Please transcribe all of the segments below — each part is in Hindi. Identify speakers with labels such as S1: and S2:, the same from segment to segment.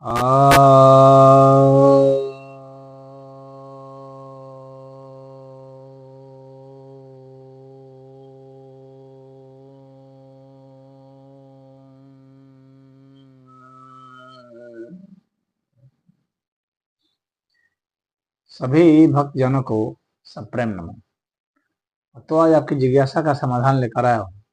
S1: आ सभी भक्तजनों को सप्रेम नमन। तो आज आपकी जिज्ञासा का समाधान लेकर आया हूँ।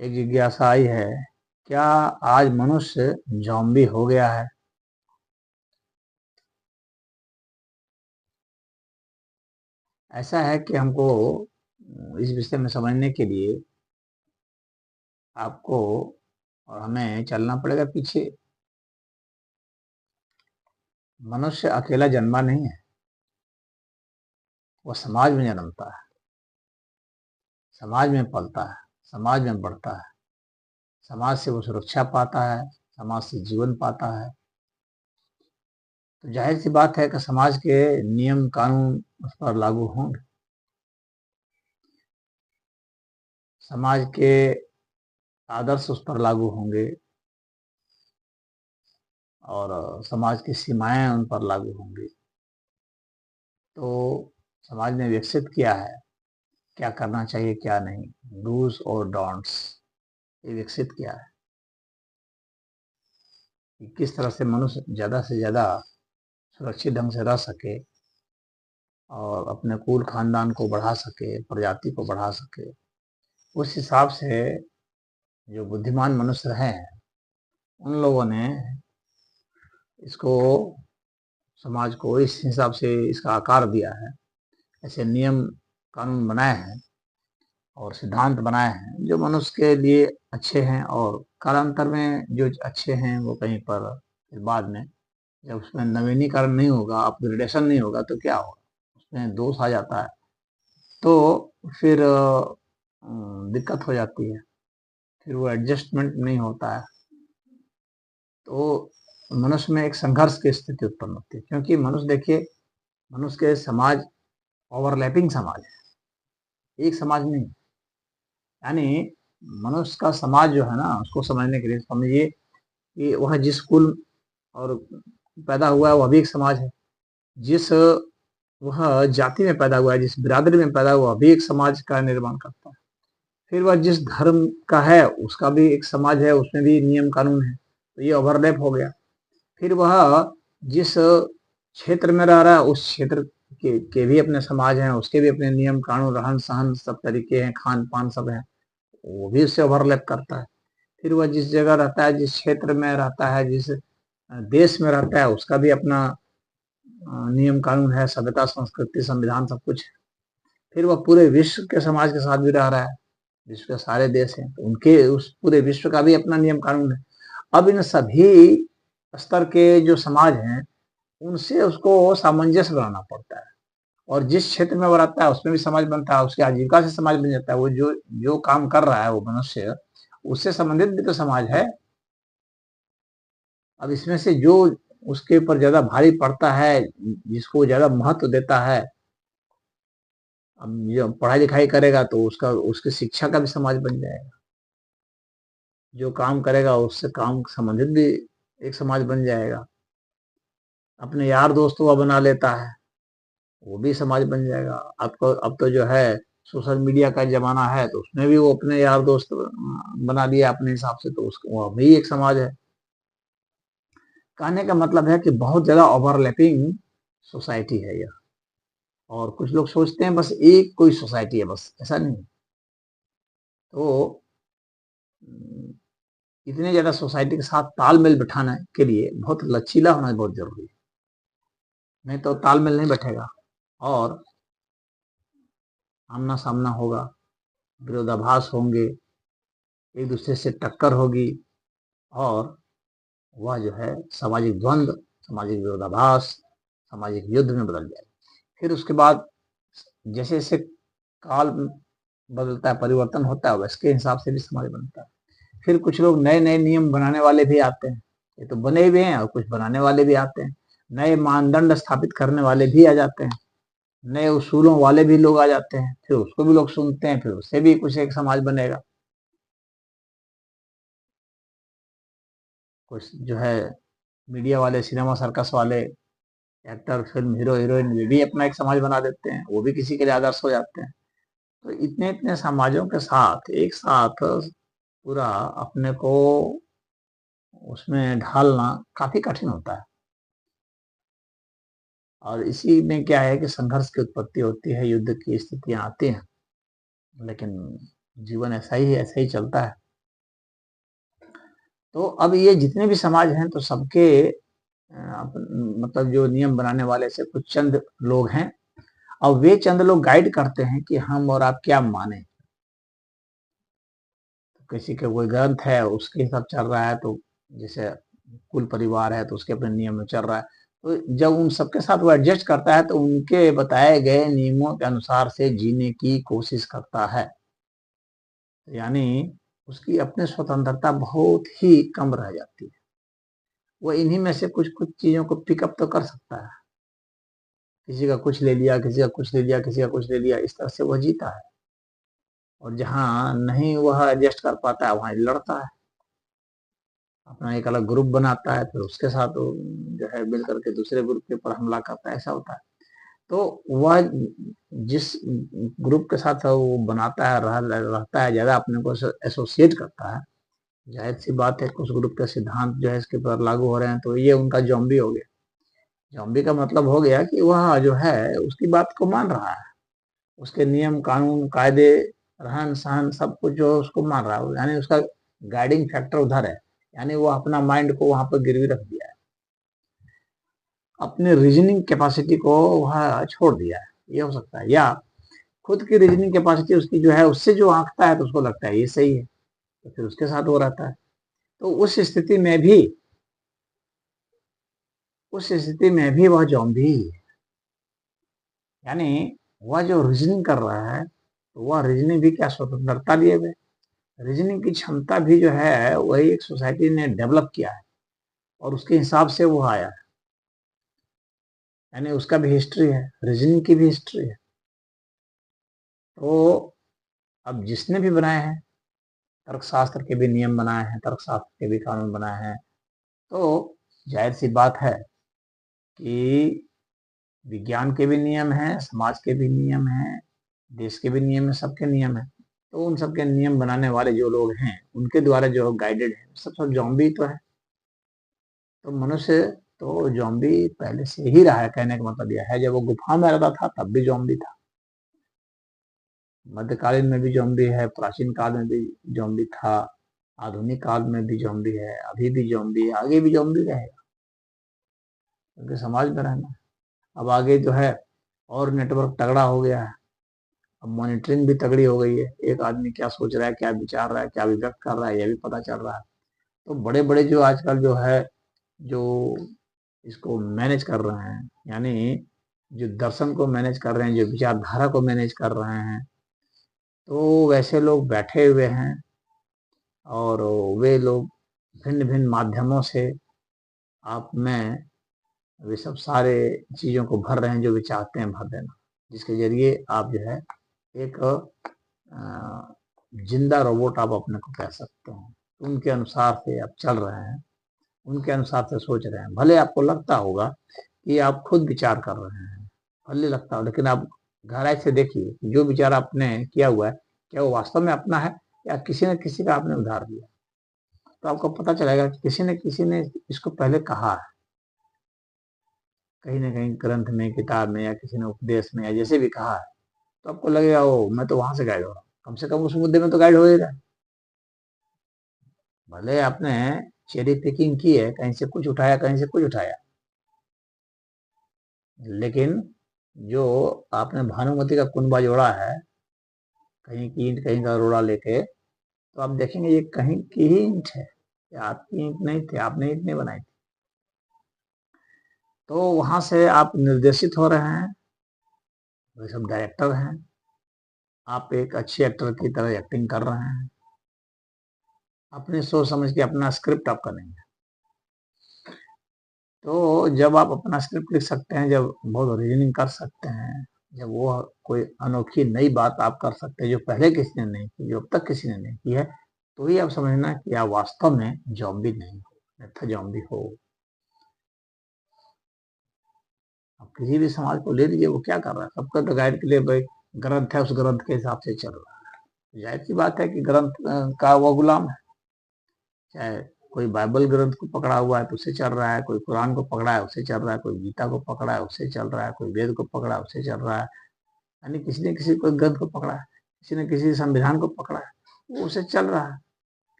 S1: एक जिज्ञासा आई है, क्या आज मनुष्य जॉम्बी हो गया है? ऐसा है कि हमको इस विषय में समझने के लिए आपको और हमें चलना पड़ेगा पीछे। मनुष्य अकेला जन्मा नहीं है, वो समाज में जन्मता है, समाज में पलता है, समाज में बढ़ता है, समाज से वो सुरक्षा पाता है, समाज से जीवन पाता है। तो जाहिर सी बात है कि समाज के नियम कानून उस पर लागू होंगे, समाज के आदर्श उस पर लागू होंगे और समाज की सीमाएं उन पर लागू होंगी। तो समाज ने विकसित किया है क्या करना चाहिए क्या नहीं, डूज और डोंट्स, ये विकसित किया है कि किस तरह से मनुष्य ज़्यादा से ज़्यादा सुरक्षित ढंग से रह सके और अपने कुल खानदान को बढ़ा सके, प्रजाति को बढ़ा सके। उस हिसाब से जो बुद्धिमान मनुष्य रहे हैं उन लोगों ने इसको, समाज को इस हिसाब से इसका आकार दिया है, ऐसे नियम कानून बनाए हैं और सिद्धांत बनाए हैं जो मनुष्य के लिए अच्छे हैं। और कालांतर में जो अच्छे हैं वो कहीं पर फिर बाद में जब उसमें नवीनीकरण नहीं होगा, अपग्रेडेशन नहीं होगा तो क्या होगा, उसमें दोष आ जाता है तो फिर दिक्कत हो जाती है, फिर वो एडजस्टमेंट नहीं होता है। तो मनुष्य में एक संघर्ष की स्थिति उत्पन्न होती है, क्योंकि मनुष्य देखिए, मनुष्य के समाज ओवरलैपिंग समाज है, एक समाज नहीं। यानी मनुष्य का समाज जो है ना, उसको समझने के लिए समझिए कि वह जिस कुल और पैदा हुआ है वह भी एक समाज है, जिस वह जाति में पैदा हुआ है, जिस बिरादरी में पैदा हुआ, भी एक समाज का निर्माण करता है। फिर वह जिस धर्म का है उसका भी एक समाज है, उसमें भी नियम कानून है, तो ये ओवरलैप हो गया। फिर वह जिस क्षेत्र में रह रहा है उस क्षेत्र के भी अपने समाज हैं, उसके भी अपने नियम कानून, रहन सहन सब तरीके हैं, खान पान सब है, वो भी उससे ओवरलैप करता है। फिर वह जिस जगह रहता है, जिस क्षेत्र में रहता है, जिस देश में रहता है, उसका भी अपना नियम कानून है, सभ्यता संस्कृति संविधान सब कुछ है। फिर वह पूरे विश्व के समाज के साथ भी रह रहा है, विश्व के सारे देश हैं तो उनके उस पूरे विश्व का भी अपना नियम कानून है। अब इन सभी स्तर के जो समाज हैं उनसे उसको सामंजस्य बनाना पड़ता है, और जिस क्षेत्र में वो रहता है उसमें भी समाज बनता है, उसकी आजीविका से समाज बन जाता है। वो जो जो काम कर रहा है वो मनुष्य, उससे संबंधित भी तो समाज है। अब इसमें से जो उसके ऊपर ज्यादा भारी पड़ता है, जिसको ज्यादा महत्व देता है, अब जो पढ़ाई लिखाई करेगा तो उसका उसकी शिक्षा का भी समाज बन जाएगा, जो काम करेगा उससे काम संबंधित भी एक समाज बन जाएगा। अपने यार दोस्तों का बना लेता है, वो भी समाज बन जाएगा। आपको अब तो जो है सोशल मीडिया का जमाना है, तो उसमें भी वो अपने यार दोस्त बना लिया अपने हिसाब से, तो उसको वो भी एक समाज है। कहने का मतलब है कि बहुत ज्यादा ओवरलैपिंग सोसाइटी है यह। और कुछ लोग सोचते हैं बस एक कोई सोसाइटी है, बस ऐसा नहीं। तो इतने ज्यादा सोसाइटी के साथ तालमेल बिठाने के लिए बहुत लचीला होना बहुत जरूरी है, नहीं तो तालमेल नहीं बैठेगा और आमना सामना होगा, विरोधाभास होंगे, एक दूसरे से टक्कर होगी और वह जो है सामाजिक द्वंद्व, सामाजिक विरोधाभास, सामाजिक युद्ध में बदल जाए। फिर उसके बाद जैसे जैसे काल बदलता है, परिवर्तन होता है, वैसे हिसाब से भी समाज बनता है। फिर कुछ लोग नए नए नियम बनाने वाले भी आते हैं, ये तो बने हुए हैं, और कुछ बनाने वाले भी आते हैं, नए मानदंड स्थापित करने वाले भी आ जाते हैं, नए उसूलों वाले भी लोग आ जाते हैं, फिर उसको भी लोग सुनते हैं, फिर उससे भी कुछ एक समाज बनेगा। कुछ जो है मीडिया वाले, सिनेमा सर्कस वाले, एक्टर, फिल्म हीरो हीरोइन, वे भी अपना एक समाज बना देते हैं, वो भी किसी के लिए आदर्श हो जाते हैं। तो इतने इतने समाजों के साथ एक साथ पूरा अपने को उसमें ढालना काफी कठिन होता है। और इसी में क्या है कि संघर्ष की उत्पत्ति होती है, युद्ध की स्थितियां आती हैं, लेकिन जीवन ऐसा ही है, ऐसा ही चलता है। तो अब ये जितने भी समाज हैं तो सबके मतलब जो नियम बनाने वाले से कुछ चंद लोग हैं, और वे चंद लोग गाइड करते हैं कि हम और आप क्या माने। किसी के कोई ग्रंथ है उसके हिसाब चल रहा है, तो जैसे कुल परिवार है तो उसके अपने नियम में चल रहा है, तो जब उन सबके साथ वो एडजस्ट करता है तो उनके बताए गए नियमों के अनुसार से जीने की कोशिश करता है। यानी उसकी अपनी स्वतंत्रता बहुत ही कम रह जाती है। वो इन्हीं में से कुछ कुछ चीजों को पिकअप तो कर सकता है, किसी का कुछ ले लिया, किसी का कुछ ले लिया, किसी का कुछ ले लिया, इस तरह से वह जीता है। और जहाँ नहीं वह एडजस्ट कर पाता है वहां लड़ता है, अपना एक अलग ग्रुप बनाता है, फिर उसके साथ वो जो है मिल करके दूसरे ग्रुप के ऊपर हमला करता है, ऐसा होता है। तो वह जिस ग्रुप के साथ वो बनाता है, रहता है, ज्यादा अपने को एसोसिएट करता है, जाहिर सी बात है कुछ ग्रुप के सिद्धांत जो है इसके ऊपर लागू हो रहे हैं, तो ये उनका जॉम्बी हो गया। जॉम्बी का मतलब हो गया कि वह जो है उसकी बात को मान रहा है, उसके नियम कानून कायदे रहन सहन सब कुछ जो है उसको मान रहा है, यानी उसका गाइडिंग फैक्टर उधर है। यानी वो अपना माइंड को वहां पर गिरवी रख दिया है, अपने रीजनिंग कैपेसिटी को वह छोड़ दिया है। ये हो सकता है, या खुद की रीजनिंग कैपेसिटी उसकी जो है उससे जो आंकता है तो उसको लगता है ये सही है, तो फिर उसके साथ वो रहता है। तो उस स्थिति में भी वह जॉम्बी ही है। यानी वह जो रीजनिंग कर रहा है तो वह रीजनिंग भी क्या स्वतंत्रता लिए हुए, रीजनिंग की क्षमता भी जो है वही एक सोसाइटी ने डेवलप किया है और उसके हिसाब से वो आया है। यानी उसका भी हिस्ट्री है, रीजनिंग की भी हिस्ट्री है। तो अब जिसने भी बनाए हैं, तर्कशास्त्र के भी नियम बनाए हैं, तर्कशास्त्र के भी कानून बनाए हैं, तो जाहिर सी बात है कि विज्ञान के भी नियम हैं, समाज के भी नियम हैं, देश के भी नियम है, सबके नियम है। तो उन सबके नियम बनाने वाले जो लोग हैं उनके द्वारा जो गाइडेड है, सब जॉम्बी तो है। तो मनुष्य तो जॉम्बी पहले से ही रहा है, कहने का मतलब यह है। जब वो गुफा में रहता था तब भी जॉम्बी था, मध्यकालीन में भी जॉम्बी है, प्राचीन काल में भी जॉम्बी था, आधुनिक काल में भी जॉम्बी है, अभी भी जॉम्बी है, आगे भी जॉम्बी रहेगा, क्योंकि समाज में रहना। अब आगे जो है और नेटवर्क तगड़ा हो गया है, अब मॉनिटरिंग भी तगड़ी हो गई है, एक आदमी क्या सोच रहा है, क्या विचार रहा है, क्या अभिव्यक्त कर रहा है, यह भी पता चल रहा है। तो बड़े बड़े जो आजकल जो है जो इसको मैनेज कर रहे हैं, यानी जो दर्शन को मैनेज कर रहे हैं, जो विचारधारा को मैनेज कर रहे हैं, तो वैसे लोग बैठे हुए हैं और वे लोग भिन्न भिन्न माध्यमों से आप में वे सब सारे चीज़ों को भर रहे हैं जो वे चाहते हैं भर देना, जिसके जरिए आप जो है एक जिंदा रोबोट आप अपने को कह सकते हैं। उनके अनुसार से आप चल रहे हैं, उनके अनुसार से सोच रहे हैं। भले आपको लगता होगा कि आप खुद विचार कर रहे हैं, भले लगता हो, लेकिन आप गहराई से देखिए जो विचार आपने किया हुआ है क्या वो वास्तव में अपना है या किसी न किसी का आपने उधार लिया। तो आपको पता चलेगा कि किसी ने इसको पहले कहा है, कहीं ना कहीं ग्रंथ में, किताब में, या किसी ने उपदेश में, या जैसे भी कहा है। तो आपको लगेगा ओ मैं तो वहां से गाइड हो रहा हूँ, कम से कम उस मुद्दे में तो गाइड होएगा। भले आपने चेरी पिकिंग की है, कहीं से कुछ उठाया, कहीं से कुछ उठाया, लेकिन जो आपने भानुमति का कुनबा जोड़ा है, कहीं की ईंट कहीं का रोड़ा लेके, तो आप देखेंगे ये कहीं की ही ईंट है, ये आपकी ईंट नहीं थी, आपने ईंट नहीं बनाई थी। तो वहां से आप निर्देशित हो रहे हैं, वे सब डायरेक्टर हैं, आप एक अच्छे एक्टर की तरह एक्टिंग कर रहे हैं, अपनी सोच समझ के अपना स्क्रिप्ट आप करेंगे। तो जब आप अपना स्क्रिप्ट लिख सकते हैं, जब बहुत रीजनिंग कर सकते हैं, जब वो कोई अनोखी नई बात आप कर सकते हैं जो पहले किसी ने नहीं की, जो अब तक किसी ने नहीं की है, तो ही आप समझना कि आप वास्तव में जॉम्बी नहीं हो, अन्यथा जॉम्बी हो। अब किसी भी समाज को ले लीजिए, वो क्या कर रहा है, सबका तो गाइड के लिए भाई ग्रंथ है, उस ग्रंथ के हिसाब से चल रहा है। जाहिर सी बात है कि ग्रंथ का वो गुलाम है। चाहे कोई बाइबल ग्रंथ को पकड़ा हुआ है तो उससे चल रहा है, कोई कुरान को पकड़ा है उससे चल रहा है, कोई गीता को पकड़ा है उससे चल रहा है, कोई वेद को पकड़ा है उससे चल रहा है। यानी किसी ने किसी कोई ग्रंथ को पकड़ा है, किसी ने किसी संविधान को पकड़ा है, वो उससे चल रहा है।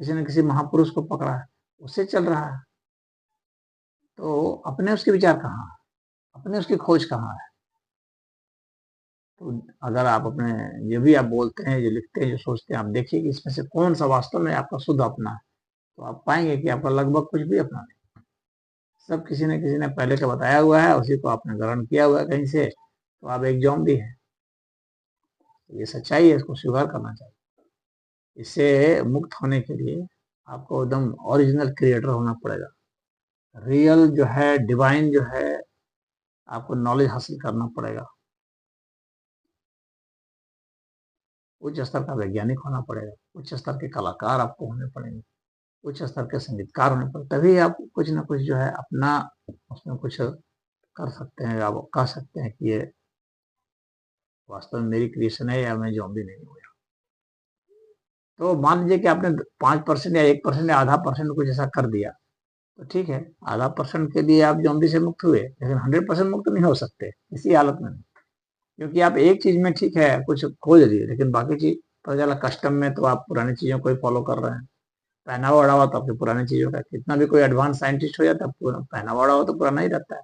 S1: किसी ने किसी महापुरुष को पकड़ा है, उससे चल रहा है। तो अपने उसके विचार कहाँ है, अपने उसकी खोज कहाँ है? तो अगर आप अपने जो भी आप बोलते हैं, जो लिखते हैं, जो सोचते हैं, आप देखिए कि इसमें से कौन सा वास्तव में आपका शुद्ध अपना है, तो आप पाएंगे कि आपका लगभग कुछ भी अपना नहीं। सब किसी ने पहले का बताया हुआ है, उसी को आपने ग्रहण किया हुआ है कहीं से, तो आप एक ज़ॉम्बी हैं। ये सच्चाई है, इसको स्वीकार करना चाहिए। इससे मुक्त होने के लिए आपको एकदम ओरिजिनल क्रिएटर होना पड़ेगा। रियल जो है, डिवाइन जो है, आपको नॉलेज हासिल करना पड़ेगा। उच्च स्तर का वैज्ञानिक होना पड़ेगा, उच्च स्तर के कलाकार आपको होने पड़ेंगे, उच्च स्तर के संगीतकार होने पड़े, तभी आप कुछ ना कुछ जो है अपना उसमें कुछ कर सकते हैं। आप कह सकते हैं कि ये वास्तव में मेरी क्रिएशन है, या मैं ज़ॉम्बी नहीं हुआ। तो मान लीजिए कि आपने 5% या 1% या आधा परसेंट कुछ ऐसा कर दिया, तो ठीक है, आधा परसेंट के लिए आप ज़ॉम्बी से मुक्त हुए, लेकिन 100% मुक्त नहीं हो सकते किसी हालत में नहीं। क्योंकि आप एक चीज में ठीक है कुछ खोज लिए, लेकिन बाकी चीज पता चला कस्टम में तो आप पुरानी चीजों को ही फॉलो कर रहे हैं। पहनावा ओढ़ावा तो आपकी पुरानी चीजों का, कितना भी कोई एडवांस साइंटिस्ट हो जाता है, पहनावा ओढ़ावा तो पुराना ही रहता है।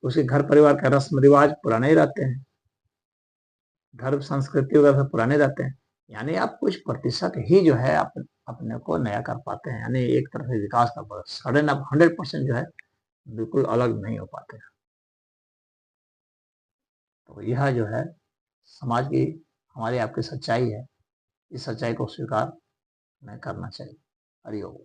S1: उसके घर परिवार का रस्म रिवाज पुराने ही रहते हैं, धर्म संस्कृति वगैरह सब पुराने रहते हैं। यानी आप कुछ प्रतिशत ही जो है अपने को नया कर पाते हैं, यानी एक तरह से विकास कर पाते हैं। सडन आप 100% जो है बिल्कुल अलग नहीं हो पाते। तो यह जो है समाज की हमारी आपकी सच्चाई है, इस सच्चाई को स्वीकार नहीं करना चाहिए। हरिओम।